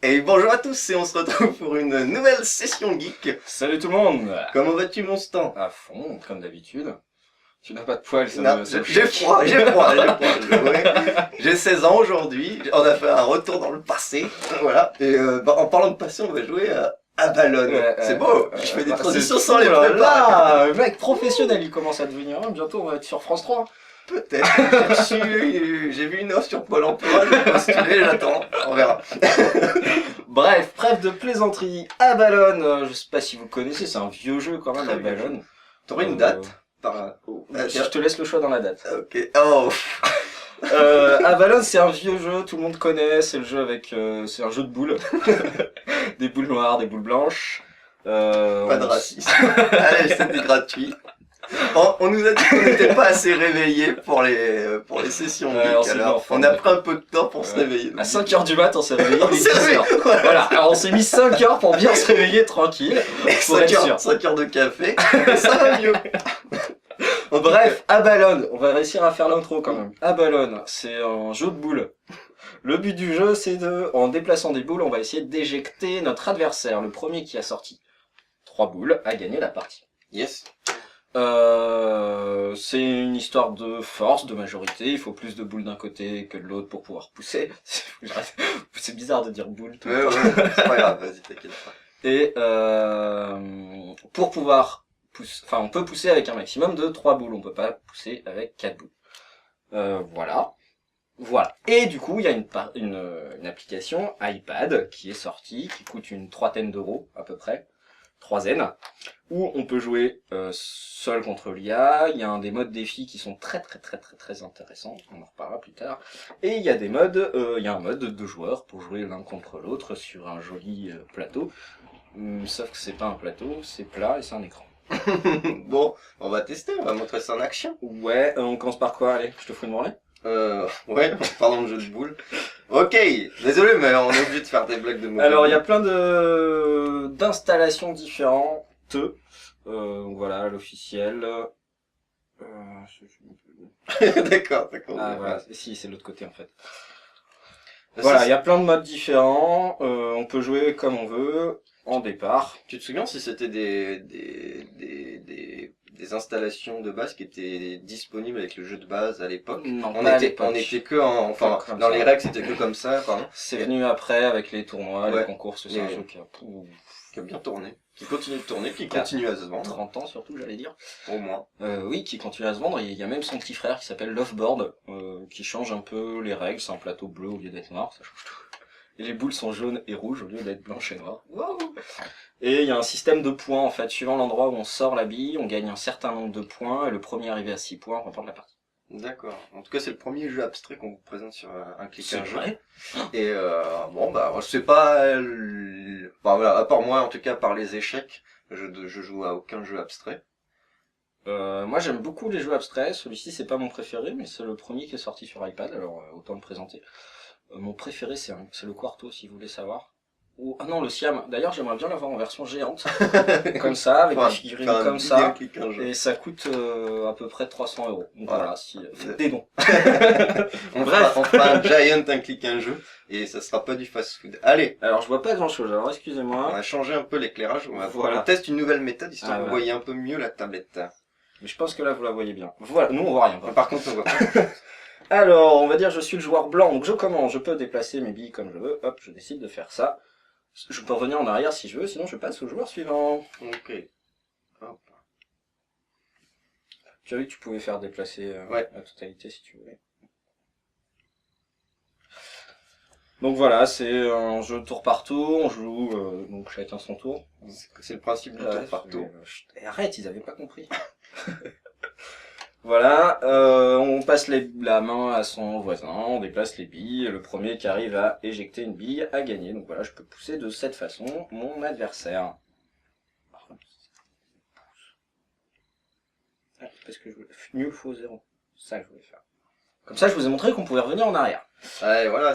Et bonjour à tous et on se retrouve pour une nouvelle session geek. Salut tout le monde. Comment vas-tu mon Stan? À fond, comme d'habitude. Tu n'as pas de poils, ça Non, me... j'ai froid. J'ai 16 ans aujourd'hui, on a fait un retour dans le passé, voilà. Et en parlant de passé, on va jouer à Ballon. C'est beau, je fais des transitions sans les préparer. Là, mec professionnel, il commence à devenir un, bientôt on va être sur France 3. Peut-être, j'ai vu une offre sur Pôle emploi, j'ai postulé, j'attends, on verra. Bref, trêve de plaisanterie, à Ballon, je sais pas si vous connaissez, c'est un vieux jeu quand même, à Ballon. T'aurais une date Je te laisse le choix dans la date. Ok, oh. Avalon, c'est un vieux jeu, tout le monde connaît, c'est le jeu avec, c'est un jeu de boules. Des boules noires, des boules blanches. Pas de racisme. Allez, c'était gratuit. On nous a dit qu'on n'était pas assez réveillés pour les sessions geek, alors on a pris un peu de temps pour se réveiller. À 5h du mat, on s'est réveillé. On s'est réveillé. Voilà, alors on s'est mis 5 heures pour bien se réveiller tranquille. 5 heures de café, et ça va mieux. Bref, à Ballon, on va réussir à faire l'intro quand même. À Ballon, c'est un jeu de boules. Le but du jeu, c'est en déplaçant des boules, on va essayer d'éjecter notre adversaire. Le premier qui a sorti 3 boules a gagné la partie. Yes. C'est une histoire de force, de majorité. Il faut plus de boules d'un côté que de l'autre pour pouvoir pousser. C'est bizarre de dire boule tout le temps. Ouais, c'est pas grave, vas-y, t'inquiète pas. Et pour pouvoir pousser, enfin, on peut pousser avec un maximum de 3 boules. On peut pas pousser avec 4 boules. Voilà. Et du coup, il y a une application iPad qui est sortie, qui coûte une trentaine d'euros à peu près. 3 zen, où on peut jouer seul contre l'IA. Il y a des modes défis qui sont très intéressants, on en reparlera plus tard. Et il y a des modes, il y a un mode de 2 joueurs pour jouer l'un contre l'autre sur un joli plateau. Sauf que c'est pas un plateau, c'est plat et c'est un écran. Bon, on va tester, on va montrer ça en action. Ouais, on commence par quoi? Allez, je te fous une branlée. Ouais, parlons de jeu de boules. Ok, désolé, mais on est obligé de faire des blagues de mots. Alors, il y a plein d'installations différentes. Voilà, l'officiel. D'accord. Ah, voilà, si, c'est de l'autre côté, en fait. Voilà, il y a plein de modes différents. On peut jouer comme on veut, en départ. Tu te souviens si c'était des installations de base qui étaient disponibles avec le jeu de base à l'époque? Non, on était que enfin, dans les règles c'était que comme ça, pardon. C'est venu après avec les tournois, les concours, c'est un jeu qui a bien tourné, qui continue de tourner, qui continue à se vendre. 30 ans surtout, j'allais dire. Au moins. Oui, qui continue à se vendre. Il y a même son petit frère qui s'appelle Loveboard, qui change un peu les règles. C'est un plateau bleu au lieu d'être noir, ça change tout. Et les boules sont jaunes et rouges au lieu d'être blanches et noires. Wow. Et il y a un système de points, en fait, suivant l'endroit où on sort la bille, on gagne un certain nombre de points, et le premier arrivé à 6 points remporte la partie. D'accord. En tout cas, c'est le premier jeu abstrait qu'on vous présente sur un clic un jeu. Vrai. Et bon, bah, je sais pas, bah, voilà, à part moi, en tout cas, par les échecs, je joue à aucun jeu abstrait. Moi, j'aime beaucoup les jeux abstraits. Celui-ci, c'est pas mon préféré, mais c'est le premier qui est sorti sur iPad, alors autant le présenter. Mon préféré, c'est le Quarto, si vous voulez savoir. Ah non, le Siam. D'ailleurs, j'aimerais bien l'avoir en version géante. Comme ça, avec des figurines comme ça. Et ça coûte à peu près 300 €. Donc voilà, faites des dons. On fera un giant, un clic, un jeu. Et ça sera pas du fast-food. Allez. Alors, je vois pas grand-chose. Alors, excusez-moi. On va changer un peu l'éclairage. On teste une nouvelle méthode, histoire que vous voyez un peu mieux la tablette. Mais je pense que là, vous la voyez bien. Voilà, nous, on voit rien. Par contre, on voit pas. Alors, on va dire je suis le joueur blanc, donc je commence, je peux déplacer mes billes comme je veux, hop, je décide de faire ça. Je peux revenir en arrière si je veux, sinon je passe au joueur suivant. Ok. Hop. Tu as vu que tu pouvais faire déplacer la totalité si tu voulais. Donc voilà, c'est un jeu de tour par tour, on joue donc chacun son tour. C'est le principe du tour par tour. Arrête, ils avaient pas compris. Voilà, on passe la main à son voisin, on déplace les billes, le premier qui arrive à éjecter une bille a gagné. Donc voilà, je peux pousser de cette façon mon adversaire. Parce que mieux faut 0. C'est ça que je voulais faire. Comme ça, je vous ai montré qu'on pouvait revenir en arrière. Ouais, voilà,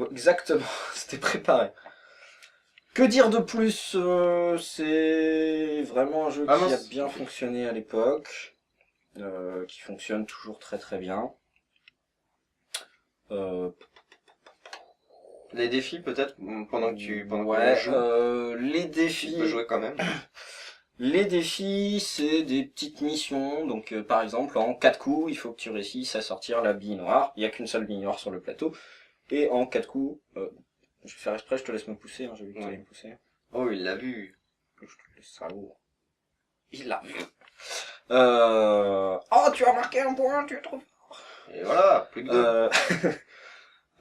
exactement, c'était préparé. Que dire de plus? C'est vraiment un jeu qui a bien fonctionné à l'époque. Qui fonctionne toujours très bien. Les défis peut-être pendant que tu joues. Les défis. Tu peux jouer quand même. Les défis, c'est des petites missions. Donc par exemple, en 4 coups, il faut que tu réussisses à sortir la bille noire. Il n'y a qu'une seule bille noire sur le plateau. Et en 4 coups, je vais faire exprès, je te laisse me pousser. J'ai vu que tu allais me pousser. Oh, il l'a vu. Le salaud. Il l'a vu. Oh, tu as marqué un point, tu es trop fort. Et voilà, plus que 2.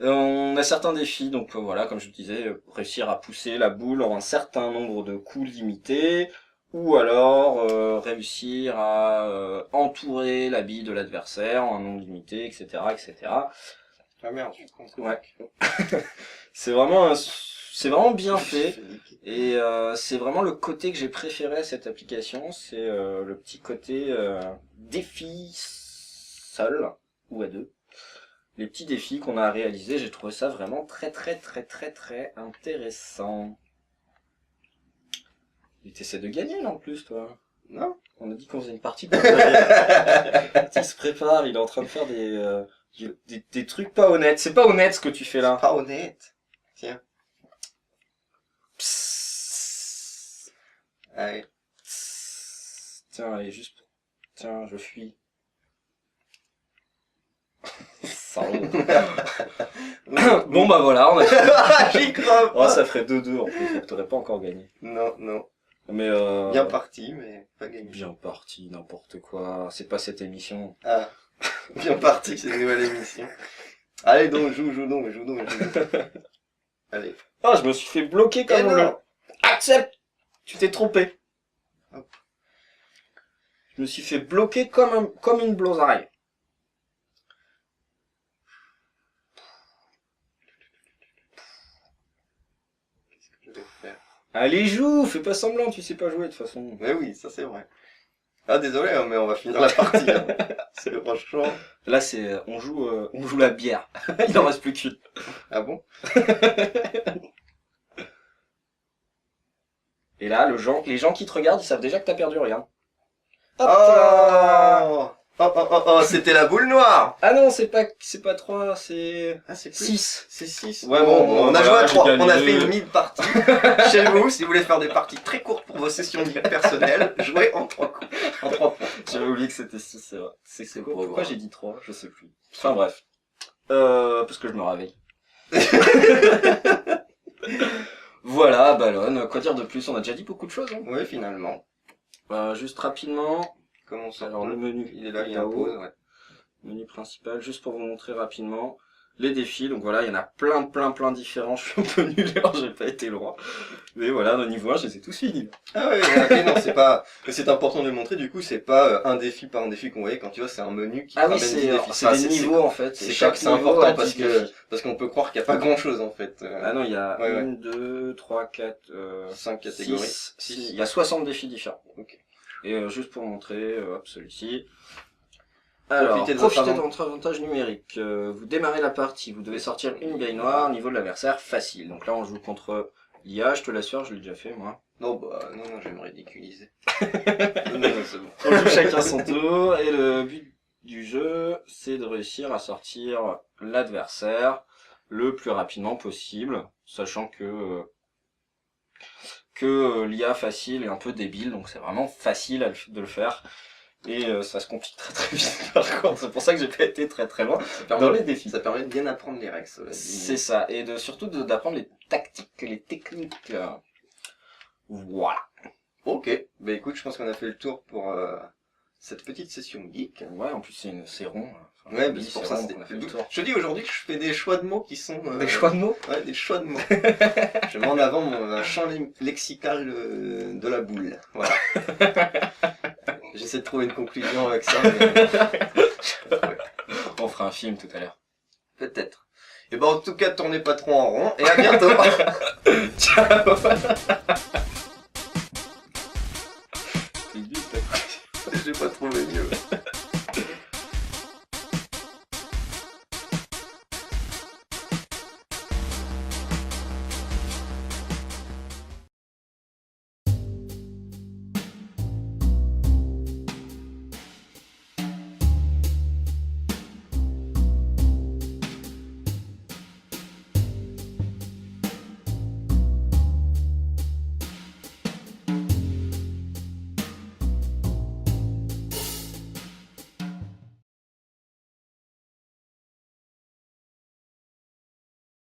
On a certains défis, donc voilà, comme je te disais, réussir à pousser la boule en un certain nombre de coups limités, ou alors réussir à entourer la bille de l'adversaire en un nombre limité, etc., etc. Ah merde, je comprends. Ouais. C'est vraiment bien fait, et c'est vraiment le côté que j'ai préféré à cette application, c'est le petit côté défi seul, ou à deux. Les petits défis qu'on a réalisés, j'ai trouvé ça vraiment très intéressant. Et t'essaies de gagner là en plus, toi. Non. On a dit qu'on faisait une partie pour gagner. Il se prépare, il est en train de faire des trucs pas honnêtes. C'est pas honnête ce que tu fais là. Pas honnête. Tiens. Psst. Allez. Psst. Tiens, allez, juste. Tiens, je fuis. Bon bah voilà, on a J'y crois pas. Oh, ça ferait 2-2 en plus, donc t'aurais pas encore gagné. Non, non. Mais bien parti, mais pas gagné. Bien parti, n'importe quoi. C'est pas cette émission. Ah, bien parti, c'est une nouvelle émission. Allez donc, joue donc. Allez. Ah, je me suis fait bloquer comme un... Accepte. Tu t'es trompé. Hop. Je me suis fait bloquer comme une blosaille. Allez, joue, fais pas semblant, tu sais pas jouer de toute façon. Mais oui, ça c'est vrai. Ah désolé, mais on va finir la partie. Hein. C'est franchement. Là c'est, on joue la bière. Il en reste plus qu'une. Ah bon? Et là, les gens qui te regardent, ils savent déjà que t'as perdu rien. Hop oh, c'était la boule noire. Ah non, c'est pas 3, c'est... Ah, c'est 6. C'est 6. Ouais, bon, on a joué à 3. On a fait une une mid-partie. Chez vous, si vous voulez faire des parties très courtes pour vos sessions personnelles, jouez en 3 coups. En 3 points. J'avais oublié que c'était 6, c'est vrai. C'est pourquoi j'ai dit 3? Je sais plus. Enfin bref. Parce que je me réveille. Voilà, Ballon. Quoi dire de plus? On a déjà dit beaucoup de choses. Hein. Oui, finalement. Juste rapidement. Comment ça? Alors le menu, il est là, il y a un pause, ouais. Menu principal, juste pour vous montrer rapidement les défis. Donc voilà, il y en a plein différents. Je suis un peu nul, alors j'ai pas été loin. Mais voilà, au niveau 1, je les ai tous finis. Ah ouais, ok, non, c'est pas... C'est important de le montrer, du coup, c'est pas un défi par un défi qu'on voyait quand tu vois, c'est un menu qui ramène des défis. C'est des niveaux en fait. C'est important parce qu'on peut croire qu'il n'y a pas grand chose en fait. Ah non, il y a 1, 2, 3, 4, 5 catégories. 6. Il y a 60 défis différents. Ok. Et juste pour montrer, hop, celui-ci. Alors, profitez de votre avantage numérique. Vous démarrez la partie, vous devez sortir une bille noire, niveau de l'adversaire, facile. Donc là, on joue contre l'IA, je te l'assure, je l'ai déjà fait, moi. Non, bah, non, je vais me ridiculiser. non, c'est bon. On joue chacun son tour, et le but du jeu, c'est de réussir à sortir l'adversaire le plus rapidement possible, sachant que l'IA facile est un peu débile, donc c'est vraiment facile de le faire. Et ça se complique très vite par contre, c'est pour ça que j'ai pas été très loin dans les défis. Ça permet de bien apprendre les règles. C'est ça, et surtout d'apprendre les tactiques, les techniques. Voilà. Ok, bah écoute, je pense qu'on a fait le tour pour cette petite session geek. Ouais, en plus c'est rond. Enfin, ouais, mais c'est pour ça qu'on a fait le tour. Je dis aujourd'hui que je fais des choix de mots qui sont... Des choix de mots? Ouais, des choix de mots. Je mets en avant mon champ lexical de la boule. Voilà. J'essaie de trouver une conclusion avec ça. Mais... On fera un film tout à l'heure. Peut-être. Et ben en tout cas, tournez pas trop en rond et à bientôt. Ciao.